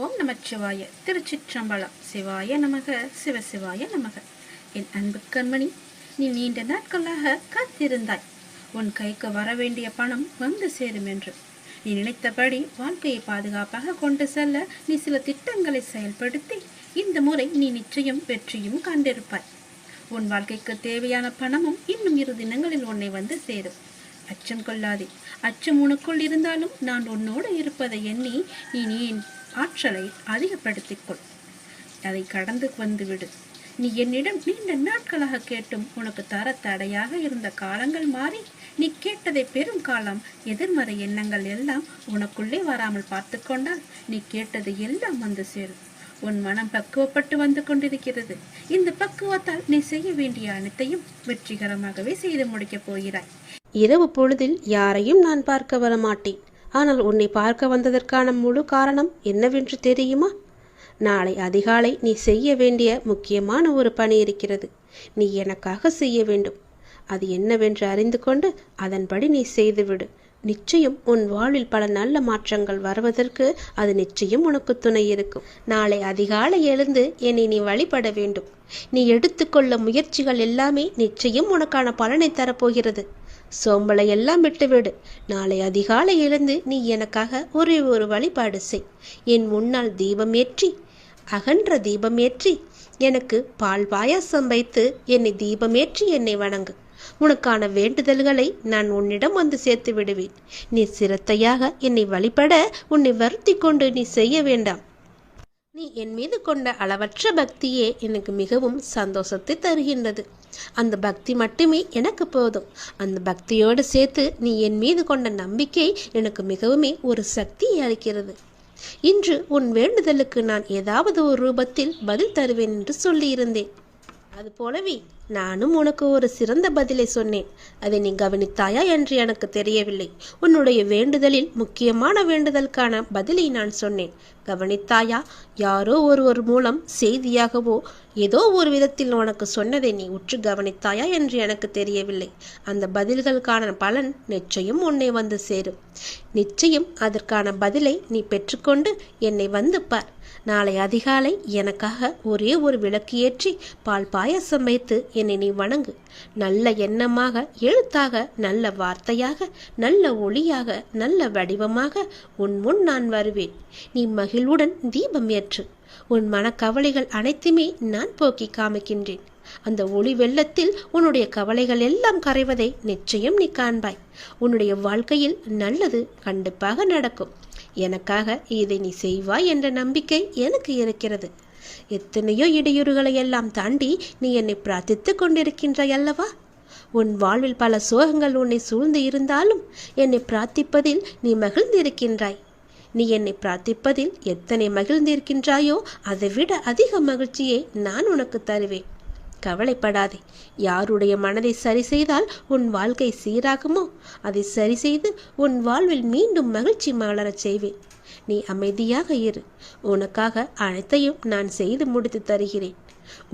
ஓம் நமச்சிவாய. திருச்சிற்றம்பலம். சிவாய நமக, சிவசிவாய நமக. என் அன்பு கண்மணி, நீ நீண்ட நாட்களாக காத்திருந்தாய் உன் கைக்கு வர வேண்டிய பணம் வந்து சேரும் என்று. நீ நினைத்தபடி வாழ்க்கையை பாதுகாப்பாக கொண்டு செல்ல நீ சில திட்டங்களை செயல்படுத்தி இந்த முறை நீ நிச்சயம் வெற்றியும் கண்டிருப்பாய். உன் வாழ்க்கைக்கு தேவையான பணமும் இன்னும் 2 தினங்களில் உன்னை வந்து சேரும். அச்சம் கொள்ளாதே. அச்சம் உனக்குள் இருந்தாலும் நான் உன்னோடு இருப்பதை எண்ணி நீ என் ஆற்றலை அதிகப்படுத்திக் கொள். அதை கடந்து வந்துவிடு. நீ என்னிடம் நீண்ட நாட்களாக கேட்டும் உனக்கு தர தடையாக இருந்த காலங்கள் மாறி நீ கேட்டதை பெரும் காலம் எதிர்மறை எண்ணங்கள் எல்லாம் உனக்குள்ளே வராமல் பார்த்து கொண்டால் நீ கேட்டது எல்லாம் வந்து சேரும். உன் மனம் பக்குவப்பட்டு வந்து கொண்டிருக்கிறது. இந்த பக்குவத்தால் நீ செய்ய வேண்டிய அனைத்தையும் வெற்றிகரமாகவே செய்து முடிக்கப் போகிறாய். இரவு பொழுதில் யாரையும் நான் பார்க்க வர மாட்டேன். ஆனால் உன்னை பார்க்க வந்ததற்கான முழு காரணம் என்னவென்று தெரியுமா? நாளை அதிகாலை நீ செய்ய வேண்டிய முக்கியமான ஒரு பணி இருக்கிறது. நீ எனக்காக செய்ய வேண்டும். அது என்னவென்று அறிந்து கொண்டு அதன்படி நீ செய்துவிடு. நிச்சயம் உன் வாழ்வில் பல நல்ல மாற்றங்கள் வருவதற்கு அது நிச்சயம் உனக்கு துணை இருக்கும். நாளை அதிகாலை எழுந்து என்னை நீ வழிபட வேண்டும். நீ எடுத்துக்கொள்ள முயற்சிகள் எல்லாமே நிச்சயம் உனக்கான பலனை தரப்போகிறது. சோம்பலை எல்லாம் விட்டுவிடு. நாளை அதிகாலை எழுந்து நீ எனக்காக ஒரே ஒரு வழிபாடு செய். என் முன்னால் தீபம் ஏற்றி, அகன்ற தீபம் ஏற்றி, எனக்கு பால் பாயாசம் வைத்து என்னை தீபமேற்றி என்னை வணங்கு. உனக்கான வேண்டுதல்களை நான் உன்னிடம் வந்து சேர்த்து விடுவேன். நீ சிரத்தையாக என்னை வழிபட உன்னை வருத்தி கொண்டு நீ செய்ய வேண்டாம். நீ என் மீது கொண்ட அளவற்ற பக்தியே எனக்கு மிகவும் சந்தோஷத்தை தருகின்றது. அந்த பக்தி மட்டுமே எனக்கு போதும். அந்த பக்தியோடு சேர்த்து நீ என் மீது கொண்ட நம்பிக்கை எனக்கு மிகவும் ஒரு சக்தியை அளிக்கிறது. இன்று உன் வேண்டுதலுக்கு நான் ஏதாவது ஒரு ரூபத்தில் பதில் தருவேன் என்று சொல்லியிருந்தேன். அதுபோலவே நானும் உனக்கு ஒரு சிறந்த பதிலை சொன்னேன். அதை நீ கவனித்தாயா என்று எனக்கு தெரியவில்லை. உன்னுடைய வேண்டுதலில் முக்கியமான வேண்டுதலுக்கான பதிலை நான் சொன்னேன். கவனித்தாயா? யாரோ ஒருவர் மூலம் செய்தியாகவோ ஏதோ ஒரு விதத்தில் உனக்கு சொன்னதை நீ உற்று கவனித்தாயா என்று எனக்கு தெரியவில்லை. அந்த பதில்களுக்கான பலன் நிச்சயம் உன்னை வந்து சேரும். நிச்சயம் அதற்கான பதிலை நீ பெற்றுக்கொண்டு என்னை வந்து பார். நாளை அதிகாலை எனக்காக ஒரே ஒரு விளக்கு ஏற்றி பால் பாயாசம் வைத்து என்னை நீ வணங்கு. நல்ல எண்ணமாக, எழுத்தாக, நல்ல வார்த்தையாக, நல்ல ஒளியாக, நல்ல வடிவமாக உன் முன் நான் வருவேன். நீ மகிழ்வுடன் தீபம் ஏற்று. உன் மனக்கவலைகள் அனைத்துமே நான் போக்கி காமிக்கின்றேன். அந்த ஒளி வெள்ளத்தில் உன்னுடைய கவலைகள் எல்லாம் கரைவதை நிச்சயம் நீ காண்பாய். உன்னுடைய வாழ்க்கையில் நல்லது கண்டிப்பாக நடக்கும். எனக்காக இதை நீ செய்வாய் என்ற நம்பிக்கை எனக்கு இருக்கிறது. எத்தனையோ இடையூறுகளை எல்லாம் தாண்டி நீ என்னை பிரார்த்தித்து கொண்டிருக்கின்றாய் அல்லவா? உன் வாழ்வில் பல சோகங்கள் உன்னை சூழ்ந்து இருந்தாலும் என்னை பிரார்த்திப்பதில் நீ மகிழ்ந்திருக்கின்றாய். நீ என்னை பிரார்த்திப்பதில் எத்தனை மகிழ்ந்திருக்கின்றாயோ அதை விட அதிக மகிழ்ச்சியை நான் உனக்கு தருவேன். கவலைப்படாதே. யாருடைய மனதை சரி செய்தால் உன் வாழ்க்கை சீராகுமோ அதை சரி செய்து உன் வாழ்வில் மீண்டும் மகிழ்ச்சி மலரச் செய்வேன். நீ அமைதியாக இரு. உனக்காக அனைத்தையும் நான் செய்து முடித்து தருகிறேன்.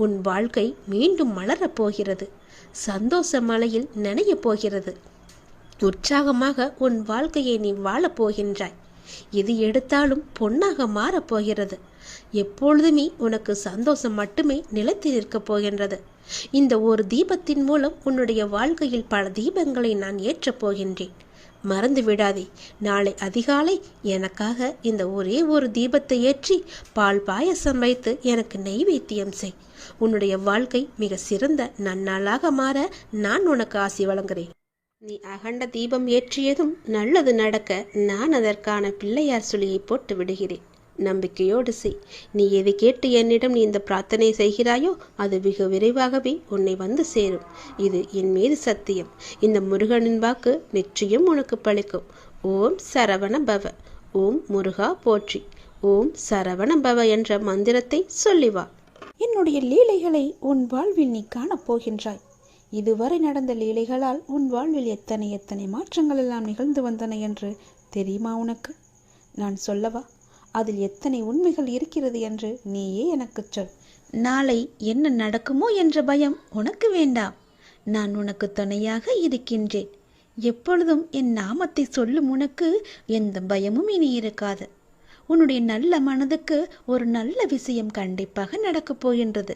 உன் வாழ்க்கை மீண்டும் மலரப் போகிறது. சந்தோஷ மலையில் நனையப் போகிறது. உற்சாகமாக உன் வாழ்க்கையை நீ வாழப் போகின்றாய். எது எடுத்தாலும் பொன்னாக மாறப்போகிறது. எப்பொழுதுமே உனக்கு சந்தோஷம் மட்டுமே நிலைத்து நிற்கப் போகின்றது. இந்த ஒரு தீபத்தின் மூலம் உன்னுடைய வாழ்க்கையில் பல தீபங்களை நான் ஏற்றப் போகின்றேன். மறந்து விடாதே. நாளை அதிகாலை எனக்காக இந்த ஒரே ஒரு தீபத்தை ஏற்றி பால் பாயசம் வைத்து எனக்கு நெய்வேத்தியம் செய். உன்னுடைய வாழ்க்கை மிக சிறந்த நன்னாளாக மாற நான் உனக்கு ஆசி வழங்குகிறேன். நீ அகண்ட தீபம் ஏற்றியதும் நல்லது நடக்க நான் அதற்கான பிள்ளையார் சுழியை போட்டு விடுகிறேன். நம்பிக்கையோடு செய். நீ எதை கேட்டு என்னிடம் நீ இந்த பிரார்த்தனை செய்கிறாயோ அது வெகு விரைவாகவே உன்னை வந்து சேரும். இது என் மீது சத்தியம். இந்த முருகனின் வாக்கு நிச்சயம் உனக்கு பலிக்கும். ஓம் சரவண பவ. ஓம் முருகா போற்றி. ஓம் சரவண பவ என்ற மந்திரத்தை சொல்லிவா. என்னுடைய லீலைகளை உன் வாழ்வில் நீ காணப்போகின்றாய். இதுவரை நடந்த லீலைகளால் உன் வாழ்வில் எத்தனை மாற்றங்கள் எல்லாம் நிகழ்ந்து வந்தன என்று தெரியுமா உனக்கு? நான் சொல்லவா? அதில் எத்தனை உண்மைகள் இருக்கிறது என்று நீயே எனக்கு சொல். நாளை என்ன நடக்குமோ என்ற பயம் உனக்கு வேண்டாம். நான் உனக்கு துணையாக இருக்கின்றேன். எப்பொழுதும் என் நாமத்தை சொல்லும் உனக்கு எந்த பயமும் இனி இருக்காது. உன்னுடைய நல்ல மனதுக்கு ஒரு நல்ல விஷயம் கண்டிப்பாக நடக்கப் போகின்றது.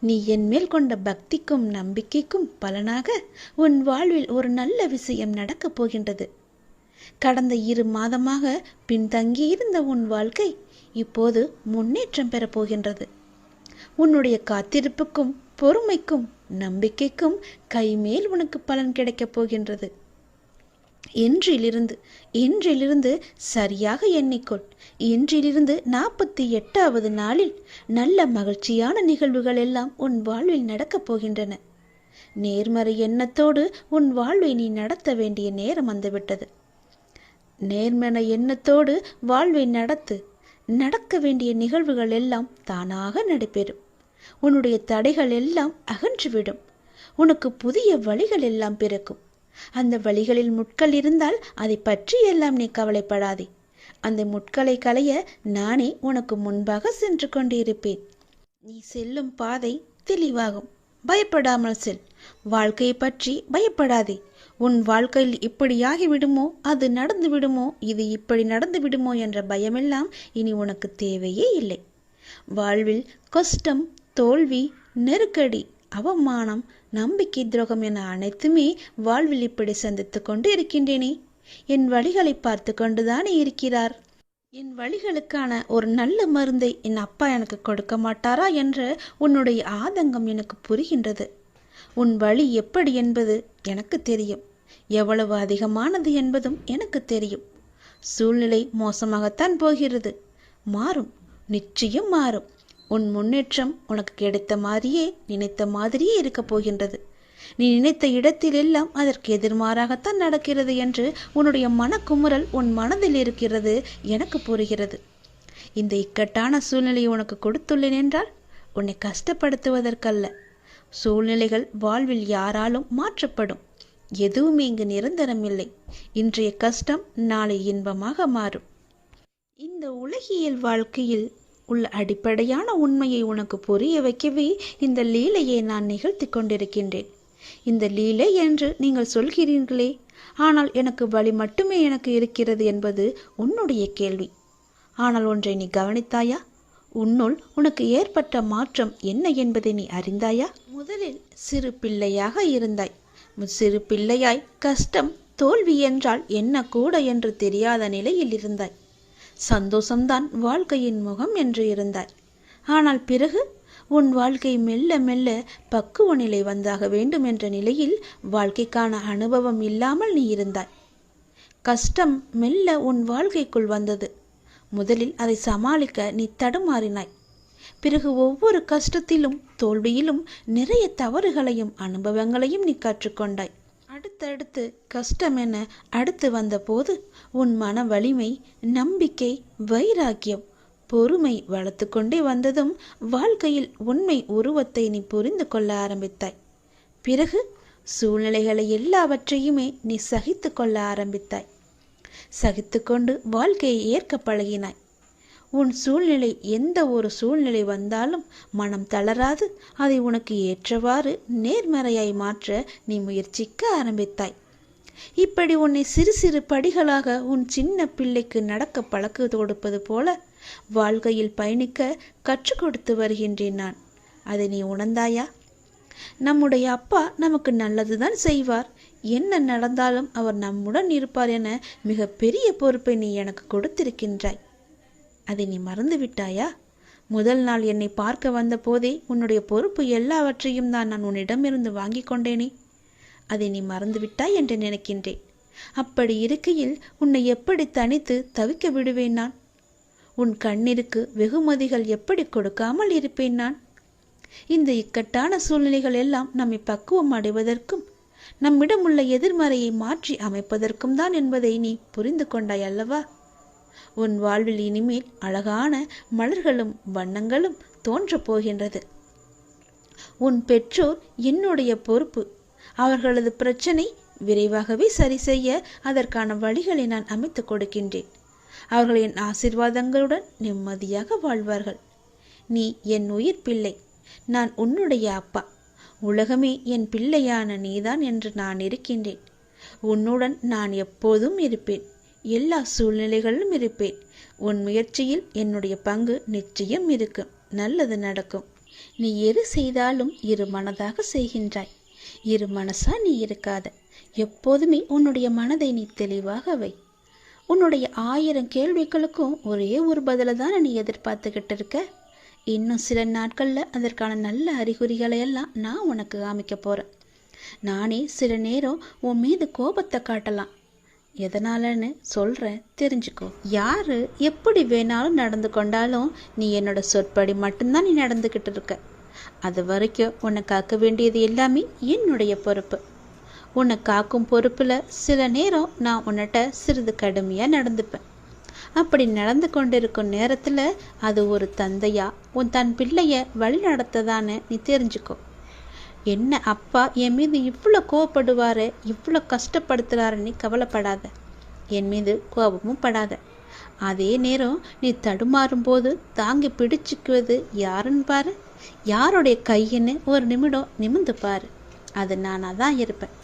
நீ என் மேல் கொண்ட பக்திக்கும் நம்பிக்கைக்கும் பலனாக உன் வாழ்வில் ஒரு நல்ல விஷயம் நடக்கப் போகின்றது. கடந்த 2 மாதமாக பின்தங்கியிருந்த உன் வாழ்க்கை இப்போது முன்னேற்றம் பெறப் போகின்றது. உன்னுடைய காத்திருப்புக்கும் பொறுமைக்கும் நம்பிக்கைக்கும் கைமேல் உனக்கு பலன் கிடைக்கப் போகின்றது. இன்றிலிருந்து சரியாக எண்ணிக்கொள். இன்றிலிருந்து 48வது நாளில் நல்ல மகிழ்ச்சியான நிகழ்வுகள் எல்லாம் உன் வாழ்வில் நடக்கப் போகின்றன. நேர்மறை எண்ணத்தோடு உன் வாழ்வை நீ நடத்த வேண்டிய நேரம் வந்துவிட்டது. நேர்மறை எண்ணத்தோடு வாழ்வை நடக்க வேண்டிய நிகழ்வுகள் எல்லாம் தானாக நடைபெறும். உன்னுடைய தடைகள் எல்லாம் அகன்றுவிடும். உனக்கு புதிய வழிகள் எல்லாம் பிறக்கும். அந்த வழிகளில் முட்கள் இருந்தால் அதை பற்றி எல்லாம் நீ கவலைப்படாதே. அந்த முட்களை களைய நானே உனக்கு முன்பாக சென்று கொண்டிருப்பேன். நீ செல்லும் பாதை தெளிவாகும். பயப்படாமல் செல். வாழ்க்கையை பற்றி பயப்படாதே. உன் வாழ்க்கையில் இப்படியாகி விடுமோ, அது நடந்து விடுமோ, இது இப்படி நடந்து விடுமோ என்ற பயமெல்லாம் இனி உனக்கு தேவையே இல்லை. வாழ்வில் கஷ்டம், தோல்வி, நெருக்கடி, அவமானம், நம்பிக்கை துரோகம் என அனைத்துமே வாழ்வில் இப்படி சந்தித்து கொண்டு இருக்கின்றேனே. என் வழிகளை பார்த்து கொண்டுதானே இருக்கிறார். என் வழிகளுக்கான ஒரு நல்ல மருந்தை என் அப்பா எனக்கு கொடுக்க மாட்டாரா என்ற உன்னுடைய ஆதங்கம் எனக்கு புரிகின்றது. உன் வழி எப்படி என்பது எனக்கு தெரியும். எவ்வளவு அதிகமானது என்பதும் எனக்கு தெரியும். சூழ்நிலை மோசமாகத்தான் போகிறது. மாறும், நிச்சயம் மாறும். உன் முன்னேற்றம் உனக்கு கிடைத்த மாதிரியே, நினைத்த மாதிரியே இருக்கப் போகின்றது. நீ நினைத்த இடத்தில் எல்லாம் அதற்கு எதிர்மாறாகத்தான் நடக்கிறது என்று உன்னுடைய மனக்குமுறல் உன் மனதில் இருக்கிறது. எனக்கு புரிகிறது. இந்த இக்கட்டான சூழ்நிலையை உனக்கு கொடுத்துள்ளேன் என்றால் உன்னை கஷ்டப்படுத்துவதற்கல்ல. சூழ்நிலைகள் வாழ்வில் யாராலும் மாற்றப்படும். எதுவுமே இங்கு நிரந்தரமில்லை. இன்றைய கஷ்டம் நாளை இன்பமாக மாறும். இந்த உலகியல் வாழ்க்கையில் உள்ள அடிப்படையான உண்மையை உனக்கு புரிய வைக்கவே இந்த லீலையை நான் நிகழ்த்தி கொண்டிருக்கின்றேன். இந்த லீலை என்று நீங்கள் சொல்கிறீர்களே, ஆனால் எனக்கு வழி மட்டுமே எனக்கு இருக்கிறது என்பது உன்னுடைய கேள்வி. ஆனால் ஒன்றை நீ கவனித்தாயா? உன்னுள் உனக்கு ஏற்பட்ட மாற்றம் என்ன என்பதை நீ அறிந்தாயா? முதலில் சிறு பிள்ளையாக இருந்தாய். சிறு பிள்ளையாய் கஷ்டம், தோல்வி என்றால் என்ன கூட என்று தெரியாத நிலையில் இருந்தாய். சந்தோஷம்தான் வாழ்க்கையின் முகம் என்று இருந்தாய். ஆனால் பிறகு உன் வாழ்க்கை மெல்ல மெல்ல பக்குவ நிலை வந்தாக வேண்டும் என்ற நிலையில் வாழ்க்கைக்கான அனுபவம் இல்லாமல் நீ இருந்தாய். கஷ்டம் மெல்ல உன் வாழ்க்கைக்குள் வந்தது. முதலில் அதை சமாளிக்க நீ தடுமாறினாய். பிறகு ஒவ்வொரு கஷ்டத்திலும் தோல்வியிலும் நிறைய தவறுகளையும் அனுபவங்களையும் நீ கற்றுக்கொண்டாய். அடுத்தடுத்து கஷ்டம் என அடுத்து வந்தபோது உன் மன வலிமை, நம்பிக்கை, வைராக்கியம், பொறுமை வளர்த்து கொண்டே வந்ததும் வாழ்க்கையில் உண்மை உருவத்தை நீ புரிந்து கொள்ள ஆரம்பித்தாய். பிறகு சூழ்நிலைகளை எல்லாவற்றையுமே நீ சகித்து கொள்ள ஆரம்பித்தாய். சகித்து கொண்டு வாழ்க்கையை ஏற்க பழகினாய். உன் சூழ்நிலை எந்த ஒரு சூழ்நிலை வந்தாலும் மனம் தளராது அதை உனக்கு ஏற்றவாறு நேர்மறையாய் மாற்ற நீ முயற்சிக்க ஆரம்பித்தாய். இப்படி உன்னை சிறு சிறு படிகளாக உன் சின்ன பிள்ளைக்கு நடக்க பழக்க கொடுப்பது போல வாழ்க்கையில் பயணிக்க கற்றுக் கொடுத்து வருகின்றேன் நான். அதை நீ உணர்ந்தாயா? நம்முடைய அப்பா நமக்கு நல்லதுதான் செய்வார். என்ன நடந்தாலும் அவர் நம்முடன் இருப்பார் என மிக பெரிய பொறுப்பை நீ எனக்கு கொடுத்திருக்கின்றாய். அதை நீ மறந்து விட்டாயா? முதல் நாள் என்னை பார்க்க வந்த போதே உன்னுடைய பொறுப்பு எல்லாவற்றையும் தான் நான் உன்னிடமிருந்து வாங்கி கொண்டேனே. அதை நீ மறந்து விட்டாய் என்று நினைக்கின்றேன். அப்படி இருக்கையில் உன்னை எப்படி தனித்து தவிக்க விடுவேன் நான்? உன் கண்ணிற்கு வெகுமதிகள் எப்படி கொடுக்காமல் இருப்பேன் நான்? இந்த இக்கட்டான சூழ்நிலைகள் எல்லாம் நம்மை பக்குவம் அடைவதற்கும் நம்மிடம் உள்ள எதிர்மறையை மாற்றி அமைப்பதற்கும் தான் என்பதை நீ புரிந்து கொண்டாய் அல்லவா? உன் வாழ்வில் இனிமேல் அழகான மலர்களும் வண்ணங்களும் தோன்றப் போகின்றது. உன் பெற்றோர் என்னுடைய பொறுப்பு. அவர்களது பிரச்சனை விரைவாகவே சரி செய்ய அதற்கான வழிகளை நான் அமைத்து கொடுக்கின்றேன். அவர்கள் என் ஆசீர்வாதங்களுடன் நிம்மதியாக வாழ்வார்கள். நீ என் உயிர் பிள்ளை. நான் உன்னுடைய அப்பா. உலகமே என் பிள்ளையான நீதான் என்று நான் இருக்கின்றேன். உன்னுடன் நான் எப்போதும் இருப்பேன். எல்லா சூழ்நிலைகளிலும் இருப்பேன். உன் முயற்சியில் என்னுடைய பங்கு நிச்சயம் இருக்கும். நல்லது நடக்கும். நீ எது செய்தாலும் இரு மனதாக செய்கின்றாய். இரு மனசா நீ இருக்காத. எப்போதுமே உன்னுடைய மனதை நீ தெளிவாக வை. உன்னுடைய 1000 கேள்விகளுக்கும் ஒரே ஒரு பதிலை தானே நீ எதிர்பார்த்துக்கிட்டு இருக்க. இன்னும் சில நாட்களில் அதற்கான நல்ல அறிகுறிகளை எல்லாம் நான் உனக்கு காமிக்க போகிறேன். நானே சில நேரம் உன் மீது கோபத்தை காட்டலாம். எதனாலன்னு சொல்கிறேன், தெரிஞ்சுக்கோ. யார் எப்படி வேணாலும் நடந்து கொண்டாலும் நீ என்னோட சொற்படி மட்டும்தான் நீ நடந்துக்கிட்டு இருக்க. அது வரைக்கும் உன்னை காக்க வேண்டியது எல்லாமே என்னுடைய பொறுப்பு. உன்னை காக்கும் பொறுப்பில் சில நேரம் நான் உன்னிட்ட சிறிது கடுமையாக நடந்துப்பேன். அப்படி நடந்து கொண்டிருக்கும் நேரத்தில் அது ஒரு தந்தையா உன் தன் பிள்ளைய வழி நடத்ததான்னு நீ தெரிஞ்சுக்கோ. என்ன அப்பா என் மீது இவ்வளோ கோவப்படுவார், இவ்வளோ கஷ்டப்படுத்துகிறாருன்னு கவலைப்படாத. என் மீது கோபமும் படாத. அதே நேரம் நீ தடுமாறும் போது தாங்கி பிடிச்சிக்குவது யாருன்னு பாரு. யாருடைய கையின்னு ஒரு நிமிடம் நிமிந்து பாரு. அது நானாக தான் இருப்பேன்.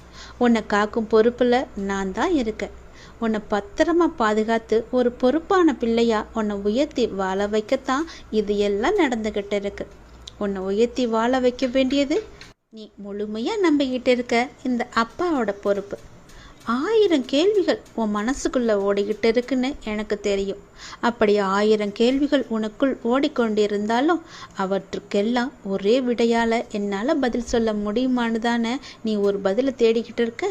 உன்னை காக்கும் பொறுப்பில் நான் தான் இருக்கேன். உன்னை பத்திரமா பாதுகாத்து ஒரு பொறுப்பான பிள்ளையா உன்னை உயர்த்தி வாழ வைக்கத்தான் இது எல்லாம் நடந்துக்கிட்டு இருக்கு. உன்னை உயர்த்தி வாழ வைக்க வேண்டியது நீ முழுமையாக நம்பிக்கிட்டு இருக்க இந்த அப்பாவோட பொறுப்பு. 1000 கேள்விகள் உன் மனசுக்குள்ளே ஓடிக்கிட்டு இருக்குன்னு எனக்கு தெரியும். அப்படி 1000 கேள்விகள் உனக்குள் ஓடிக்கொண்டிருந்தாலும் அவற்றுக்கெல்லாம் ஒரே விடையால் என்னால் பதில் சொல்ல முடியுமான்னு தானே நீ ஒரு பதிலை தேடிக்கிட்டு இருக்க.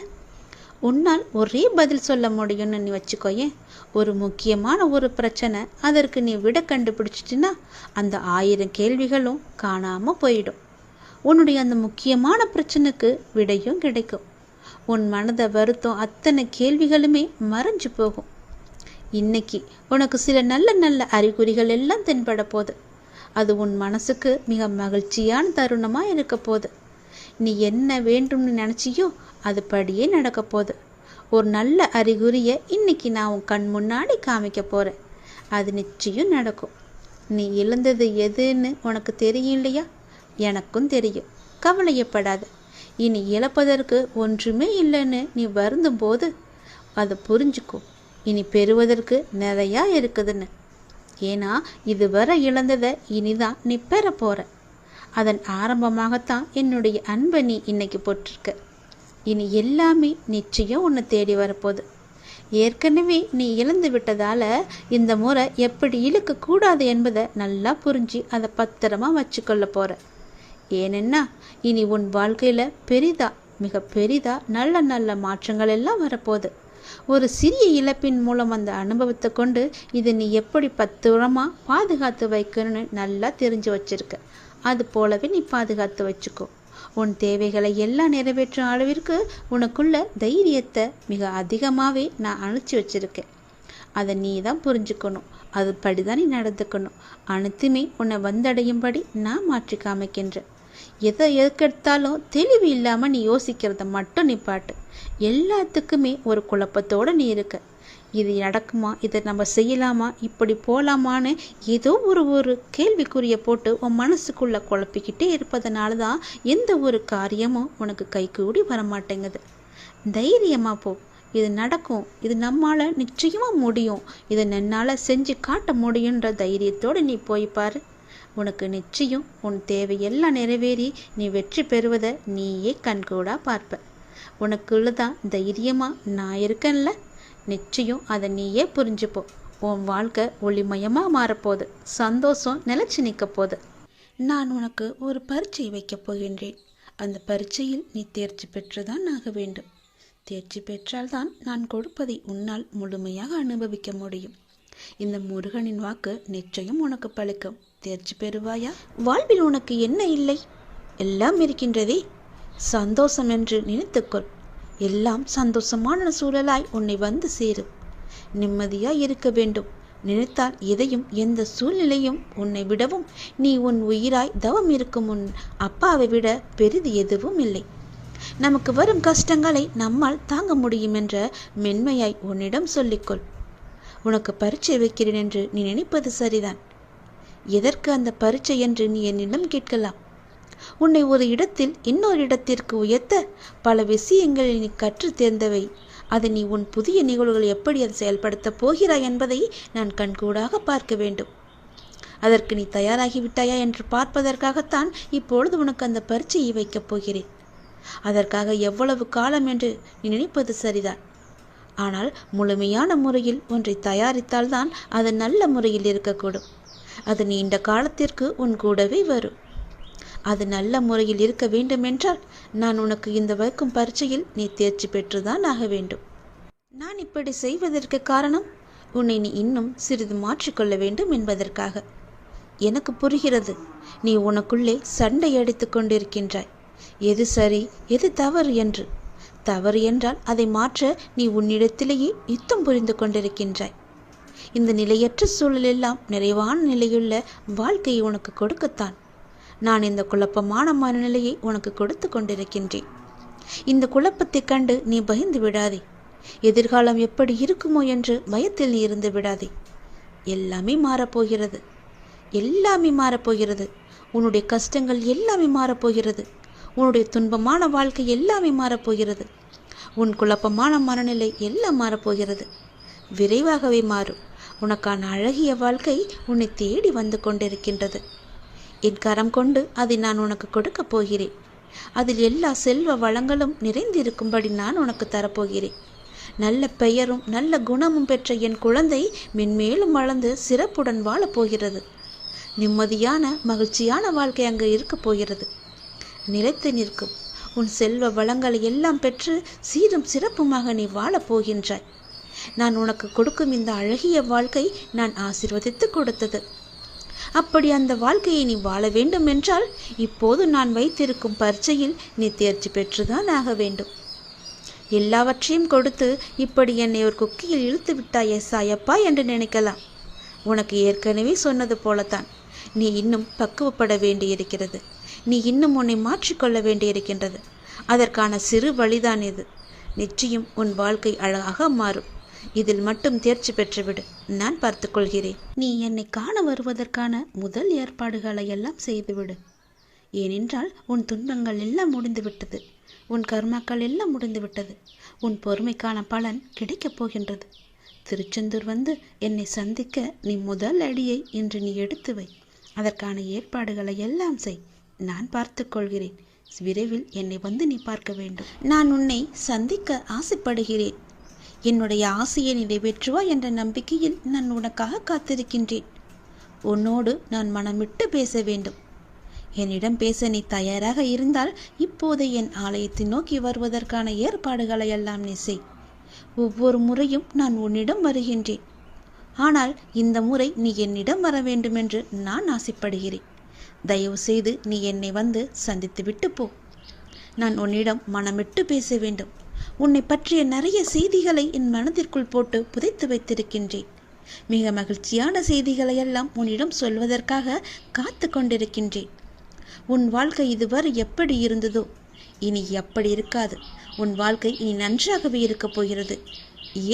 உன்னால் ஒரே பதில் சொல்ல முடியும்னு நீ வச்சுக்கோயேன். ஒரு முக்கியமான ஒரு பிரச்சனை, அதற்கு நீ விடை கண்டுபிடிச்சிட்டின்னா அந்த 1000 கேள்விகளும் காணாமல் போயிடும். உன்னுடைய அந்த முக்கியமான பிரச்சனைக்கு விடையும் கிடைக்கும். உன் மனதை வருத்தம் அத்தனை கேள்விகளுமே மறைஞ்சு போகும். இன்னைக்கு உனக்கு சில நல்ல நல்ல அறிகுறிகள் எல்லாம் தென்பட போகுது. அது உன் மனசுக்கு மிக மகிழ்ச்சியான தருணமாக இருக்க போகுது. நீ என்ன வேண்டும்னு நினச்சியோ அது படியே நடக்க போகுது. ஒரு நல்ல அறிகுறியை இன்னைக்கு நான் உன் கண் முன்னாடி காமிக்க போகிறேன். அது நிச்சயம் நடக்கும். நீ இழந்தது எதுன்னு உனக்கு தெரியும் இல்லையா? எனக்கும் தெரியும். கவலையப்படாத. இனி இழப்பதற்கு ஒன்றுமே இல்லைன்னு நீ வருந்தும் போது அதை புரிஞ்சுக்கோ. இனி பெறுவதற்கு நிறையா இருக்குதுன்னு. ஏன்னா இதுவரை இழந்ததை இனிதான் நீ பெற போற. அதன் ஆரம்பமாகத்தான் என்னுடைய அன்பை நீ இன்னைக்கு போட்டிருக்க. இனி எல்லாமே நிச்சயம் உன்னை தேடி வரப்போகுது. ஏற்கனவே நீ இழந்து விட்டதால இந்த முறை எப்படி இழுக்கக்கூடாது என்பதை நல்லா புரிஞ்சு அதை பத்திரமா வச்சுக்கொள்ள போற. ஏனென்னா இனி உன் வாழ்க்கையில் பெரிதா, மிக பெரிதா நல்ல நல்ல மாற்றங்கள் எல்லாம் வரப்போகுது. ஒரு சிறிய இழப்பின் மூலம் அந்த அனுபவத்தை கொண்டு இதை நீ எப்படி பத்திரமாக பாதுகாத்து வைக்கணும்னு நல்லா தெரிஞ்சு வச்சிருக்க. அது போலவே நீ பாதுகாத்து வச்சுக்கோ. உன் தேவைகளை எல்லாம் நிறைவேற்றும் அளவிற்கு உனக்குள்ள தைரியத்தை மிக அதிகமாகவே நான் அனுப்பிச்சி வச்சிருக்கேன். அதை நீ தான் புரிஞ்சுக்கணும். அதுபடி தான் நீ நடந்துக்கணும். அனைத்துமே உன்னை வந்தடையும்படி நான் மாற்றி காமிக்கின்றேன். எதை எதுக்கெடுத்தாலும் தெளிவு இல்லாமல் நீ யோசிக்கிறத மட்டும் நிப்பாட்டு. எல்லாத்துக்குமே ஒரு குழப்பத்தோடு நீ இருக்க. இது நடக்குமா, இதை நம்ம செய்யலாமா, இப்படி போகலாமான்னு ஏதோ ஒரு கேள்விக்குறியை போட்டு உன் மனசுக்குள்ளே குழப்பிக்கிட்டே இருப்பதனால தான் எந்த ஒரு காரியமும் உனக்கு கைகூடி வரமாட்டேங்குது. தைரியமாக போ. இது நடக்கும். இது நம்மால் நிச்சயமாக முடியும். இதை என்னால் செஞ்சு காட்ட முடியுன்ற தைரியத்தோடு நீ போய் பாரு. உனக்கு நிச்சயம் உன் தேவையெல்லாம் நிறைவேறி நீ வெற்றி பெறுவதை நீயே கண்கூடா பார்ப்ப. உனக்குள்ளதான் தைரியமாக நான் இருக்கேன்ல. நிச்சயம் அதை நீயே புரிஞ்சுப்போ. உன் வாழ்க்கை ஒளிமயமாக மாறப்போகுது. சந்தோஷம் நிலச்சி நிற்க போகுது. நான் உனக்கு ஒரு பரீட்சை வைக்கப் போகின்றேன். அந்த பரீட்சையில் நீ தேர்ச்சி பெற்றுதான் ஆக வேண்டும். தேர்ச்சி பெற்றால்தான் நான் கொடுப்பதை உன்னால் முழுமையாக அனுபவிக்க முடியும். இந்த முருகனின் வாக்கு நிச்சயம் உனக்கு பலிக்கும். தேர்ச்சி பெறுவாயா? வாழ்வில் உனக்கு என்ன இல்லை? எல்லாம் இருக்கின்றதே. சந்தோஷம் என்று நினைத்துக்கொள். எல்லாம் சந்தோஷமான சூழலாய் உன்னை வந்து சேரும். நிம்மதியாய் இருக்க வேண்டும். நினைத்தால் எதையும் எந்த சூழ்நிலையும் உன்னை விடவும் நீ உன் உயிராய் தவம் இருக்கும் உன் அப்பாவை விட பெரிது எதுவும் இல்லை. நமக்கு வரும் கஷ்டங்களை நம்மால் தாங்க முடியும் என்ற மென்மையாய் உன்னிடம் சொல்லிக்கொள். உனக்கு பரீட்சை வைக்கிறேன் என்று நீ நினைப்பது சரிதான். எதற்கு அந்த பரீட்சை என்று நீ என்னிடம் கேட்கலாம். உன்னை ஒரு இடத்தில் இன்னொரு இடத்திற்கு உயர்த்த பல விஷயங்களில் நீ கற்று தேர்ந்தவை. அதை நீ உன் புதிய நிகழ்வுகள் எப்படி அதை செயல்படுத்தப் போகிறாய் என்பதை நான் கண்கூடாக பார்க்க வேண்டும். அதற்கு நீ தயாராகிவிட்டாயா என்று பார்ப்பதற்காகத்தான் இப்பொழுது உனக்கு அந்த பரீட்சையை வைக்கப் போகிறேன். அதற்காக எவ்வளவு காலம் என்று நீ நினைப்பது சரிதான். ஆனால் முழுமையான முறையில் ஒன்றை தயாரித்தால்தான் அது நல்ல முறையில் இருக்கக்கூடும். அது நீண்ட காலத்திற்கு உன் கூடவே வரும். அது நல்ல முறையில் இருக்க வேண்டுமென்றால் நான் உனக்கு இந்த வைக்கும் பரீட்சையில் நீ தேர்ச்சி பெற்றுதான் ஆக வேண்டும். நான் இப்படி செய்வதற்கு காரணம் உன்னை நீ இன்னும் சிறிது மாற்றிக்கொள்ள வேண்டும் என்பதற்காக. எனக்கு புரிகிறது, நீ உனக்குள்ளே சண்டை அடித்து கொண்டிருக்கின்றாய். எது சரி எது தவறு என்று. தவறு என்றால் அதை மாற்ற நீ உன்னிடத்திலேயே யுத்தம் புரிந்து கொண்டிருக்கின்றாய். இந்த நிலையற்ற சூழலெல்லாம் நிறைவான நிலையுள்ள வாழ்க்கையை உனக்கு கொடுக்கத்தான் நான் இந்த குழப்பமான மனநிலையை உனக்கு கொடுத்து கொண்டிருக்கின்றேன். இந்த குழப்பத்தை கண்டு நீ பயந்து விடாதே. எதிர்காலம் எப்படி இருக்குமோ என்று பயத்தில் நீ இருந்து விடாதே. எல்லாமே மாறப்போகிறது. எல்லாமே மாறப்போகிறது. உன்னுடைய கஷ்டங்கள் எல்லாமே மாறப்போகிறது. உன்னுடைய துன்பமான வாழ்க்கை எல்லாமே மாறப்போகிறது. உன் குழப்பமான மனநிலை எல்லாம் மாறப்போகிறது. விரைவாகவே மாறும். உனக்கான அழகிய வாழ்க்கை உன்னை தேடி வந்து கொண்டிருக்கின்றது. என் கரம் கொண்டு அதை நான் உனக்கு கொடுக்கப் போகிறேன். அதில் எல்லா செல்வ வளங்களும் நிறைந்திருக்கும்படி நான் உனக்கு தரப்போகிறேன். நல்ல பெயரும் நல்ல குணமும் பெற்ற என் குழந்தை மென்மேலும் வளர்ந்து சிறப்புடன் வாழப்போகிறது. நிம்மதியான மகிழ்ச்சியான வாழ்க்கை அங்கு இருக்கப் போகிறது. நிலைத்து நிற்கும். உன் செல்வ வளங்களை எல்லாம் பெற்று சீரும் சிறப்புமாக நீ வாழப்போகின்றாய். நான் உனக்கு கொடுக்கும் இந்த அழகிய வாழ்க்கை நான் ஆசீர்வதித்து கொடுத்தது. அப்படி அந்த வாழ்க்கையை நீ வாழ வேண்டும் என்றால் இப்போது நான் வைத்திருக்கும் பரீட்சையில் நீ தேர்ச்சி பெற்றுதான் ஆக வேண்டும். எல்லாவற்றையும் கொடுத்து இப்படி என்னை ஒரு குக்கியில் இழுத்து விட்டாயே சாயப்பா என்று நினைக்கலாம். உனக்கு ஏற்கனவே சொன்னது போலத்தான். நீ இன்னும் பக்குவப்பட வேண்டியிருக்கிறது. நீ இன்னும் உன்னை மாற்றிக்கொள்ள வேண்டியிருக்கின்றது. அதற்கான சிறு வழிதான் இது. நிச்சயம் உன் வாழ்க்கை அழகாக மாறும். இதில் மட்டும் தேர்ச்சி பெற்றுவிடு. நான் பார்த்துக்கொள்கிறேன். நீ என்னை காண வருவதற்கான முதல் ஏற்பாடுகளை எல்லாம் செய்துவிடு. ஏனென்றால் உன் துன்பங்கள் எல்லாம் முடிந்துவிட்டது. உன் கர்மாக்கள் எல்லாம் முடிந்துவிட்டது. உன் பொறுமைக்கான பலன் கிடைக்கப் போகின்றது. திருச்செந்தூர் வந்து என்னை சந்திக்க நீ முதல் அடியை இன்று நீ எடுத்து வை. அதற்கான ஏற்பாடுகளை எல்லாம் செய். நான் பார்த்துக்கொள்கிறேன். விரைவில் என்னை வந்து நீ பார்க்க வேண்டும். நான் உன்னை சந்திக்க ஆசைப்படுகிறேன். என்னுடைய ஆசையை நிறைவேற்றுவா என்ற நம்பிக்கையில் நான் உனக்காக காத்திருக்கின்றேன். உன்னோடு நான் மனமிட்டு பேச வேண்டும். என்னிடம் பேச நீ தயாராக இருந்தால் இப்போது என் ஆலயத்தை நோக்கி வருவதற்கான ஏற்பாடுகளை எல்லாம் நீ செய். ஒவ்வொரு முறையும் நான் உன்னிடம் வருகின்றேன். ஆனால் இந்த முறை நீ என்னிடம் வர வேண்டுமென்று நான் ஆசைப்படுகிறேன். தயவு செய்து நீ என்னை வந்து சந்தித்து விட்டு போ. நான் உன்னிடம் மனமிட்டு பேச வேண்டும். உன்னை பற்றிய நிறைய செய்திகளை என் மனதிற்குள் போட்டு புதைத்து வைத்திருக்கின்றேன். மிக மகிழ்ச்சியான செய்திகளை எல்லாம் உன்னிடம் சொல்வதற்காக காத்து கொண்டிருக்கின்றேன். உன் வாழ்க்கை இதுவரை எப்படி இருந்ததோ இனி அப்படி இருக்காது. உன் வாழ்க்கை இனி நன்றாகவே இருக்கப் போகிறது.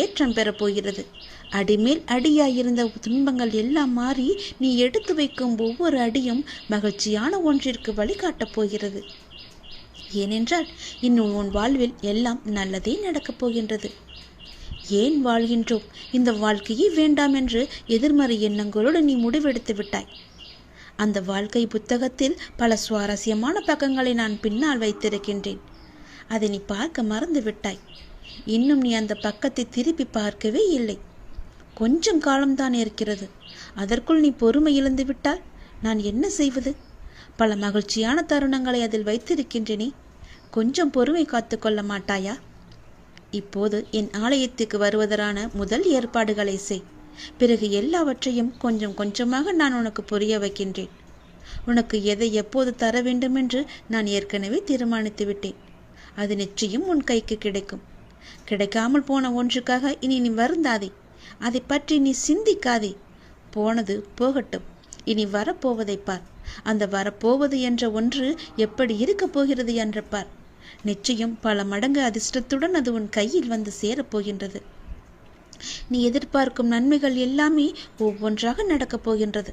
ஏற்றம் பெறப்போகிறது. அடிமேல் அடியாயிருந்த துன்பங்கள் எல்லாம் மாறி நீ எடுத்து வைக்கும் ஒவ்வொரு அடியும் மகிழ்ச்சியான ஒன்றிற்கு வழிகாட்டப் போகிறது. ஏனென்றால் இன்னும் உன் வாழ்வில் எல்லாம் நல்லதே நடக்கப் போகின்றது. ஏன் வாழ்கின்றோம், இந்த வாழ்க்கையே வேண்டாம் என்று எதிர்மறை எண்ணங்களோடு நீ முடிவெடுத்து விட்டாய். அந்த வாழ்க்கை புத்தகத்தில் பல சுவாரஸ்யமான பக்கங்களை நான் பின்னால் வைத்திருக்கின்றேன். அதை நீ பார்க்க மறந்து விட்டாய். இன்னும் நீ அந்த பக்கத்தை திருப்பி பார்க்கவே இல்லை. கொஞ்சம் காலம்தான் இருக்கிறது. அதற்குள் நீ பொறுமை இழந்து விட்டால் நான் என்ன செய்வது? பல மகிழ்ச்சியான தருணங்களை அதில் வைத்திருக்கின்றனே. கொஞ்சம் பொறுமை காத்து கொள்ள மாட்டாயா? இப்போது என் ஆலயத்துக்கு வருவதற்கான முதல் ஏற்பாடுகளை செய். பிறகு எல்லாவற்றையும் கொஞ்சம் கொஞ்சமாக நான் உனக்கு புரிய வைக்கின்றேன். உனக்கு எதை எப்போது தர வேண்டும் என்று நான் ஏற்கனவே தீர்மானித்து விட்டேன். அது நிச்சயம் உன் கைக்கு கிடைக்கும். கிடைக்காமல் போன ஒன்றுக்காக இனி நீ வருந்தாதே. அதை பற்றி நீ சிந்திக்காதே. போனது போகட்டும். இனி வரப்போவதை பார். அந்த வரப்போவது என்ற ஒன்று எப்படி இருக்கப் போகிறது என்று பார். நிச்சயம் பல மடங்கு அதிர்ஷ்டத்துடன் அது உன் கையில் வந்து சேரப்போகின்றது. நீ எதிர்பார்க்கும் நன்மைகள் எல்லாமே ஒவ்வொன்றாக நடக்கப் போகின்றது.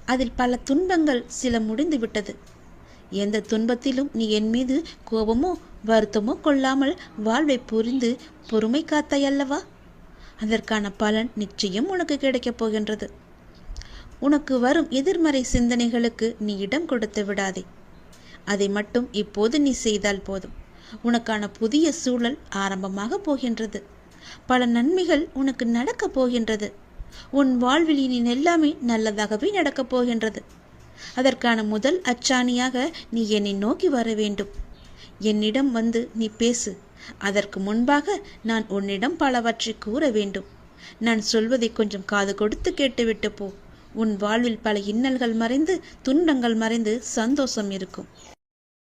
அதில் பல துன்பங்கள் சில முடிந்து விட்டது. எந்த துன்பத்திலும் நீ என் மீது கோபமோ வருத்தமோ கொள்ளாமல் வாழ்வை புரிந்து பொறுமை காத்தாய் அல்லவா? அதற்கான பலன் நிச்சயம் உனக்கு கிடைக்கப் போகின்றது. உனக்கு வரும் எதிர்மறை சிந்தனைகளுக்கு நீ இடம் கொடுத்து விடாதே. அதை மட்டும் இப்போது நீ செய்தால் போதும். உனக்கான புதிய சூழல் ஆரம்பமாக போகின்றது. பல நன்மைகள் உனக்கு நடக்கப் போகின்றது. உன் வாழ்வில் இனி எல்லாமே நல்லதாகவே நடக்கப் போகின்றது. அதற்கான முதல் அச்சாணியாக நீ என்னை நோக்கி வர வேண்டும். என்னிடம் வந்து நீ பேசு. அதற்கு முன்பாக நான் உன்னிடம் பலவற்றை கூற வேண்டும். நான் சொல்வதை கொஞ்சம் காது கொடுத்து கேட்டுவிட்டு போ. உன் வாழ்வில் பல இன்னல்கள் மறைந்து துன்பங்கள் மறைந்து சந்தோஷம் இருக்கும்.